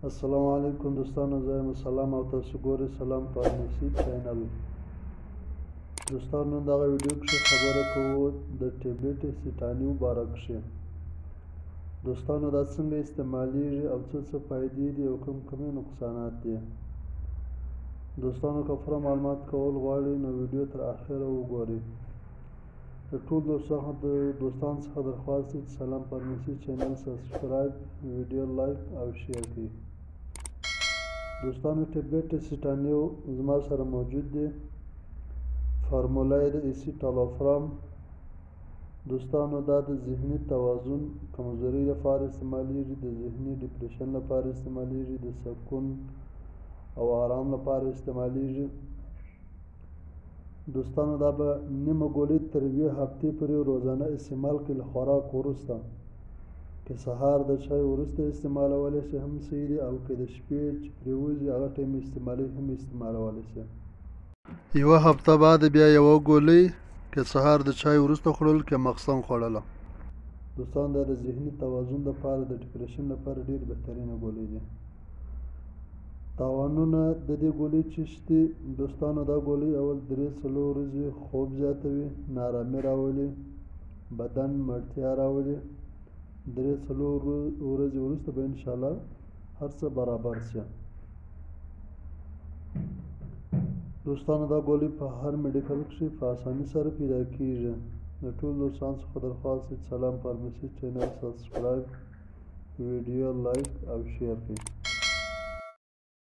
السلام علیکم دوستانو، زه یم سلام او تاسو ګورئ سلام فارمیسي چینل. دوستانو، دغه ویډیو کې خبره کوو د ټیبلیټ سټانیو باره کښې. دوستانو، دا څنګه استعمالیږي او څه فایدې دي او کوم نقصانات دي. دوستانو، که پوره معلومات کول غواړئ نو ویډیو تر اخره وګورئ. د ټول دوستانو څخه درخواست دی چې سلام فارمیسي چینل سبسکرایب، ویډیو لایک او شیر کړئ. دوستانو، ټیبلیټ سټانیو زما سره موجود دی. فارموله یې د اسیټالوفرام. دوستانو، دا د ذهني توازن کمزوري لپاره استعمالیږي، د ذهني ډپریشن لپاره استعمالیږي، د سکون او آرام لپاره استعمالیږي. دوستانو، دا به نیمه ګولۍ تر 2 هفتې پورې روزانه استعمال کړئ له خوراک وروسته. که سهار د چای وروسته استعمالولی شئ هم صحیح دی، او که د شپې چې پرېوځي هغه ټایم استعمالوي هم استعمالولی شئ. 1 هفته بعد بیا 1 ګولۍ، که سهار د چای وروسته خوړل، که ماخستن خوړله. دوستانو، دا د ذهني توازن لپاره، د ډپریشن لپاره ډېر بهترینه ګولۍ دی. تاوانونه د دې ګولۍ څه دي؟ دوستانو، دا ګولۍ اول 3-4 ورځې خوب زیاتوي، نارامي راولي، بدن مړتیا راولي. 3-4 ورځې وروسته به انشاءالله هر څه برابر شي. دوستانو، دا ګولۍ په هر میډیکل کښې په اسانۍ سره پیدا کېږي. د ټولو دوستانو څخه درخواست دی چې سلام فارمیسي چینل سبسکرایب، ویډیو لایک او شیر کړئ.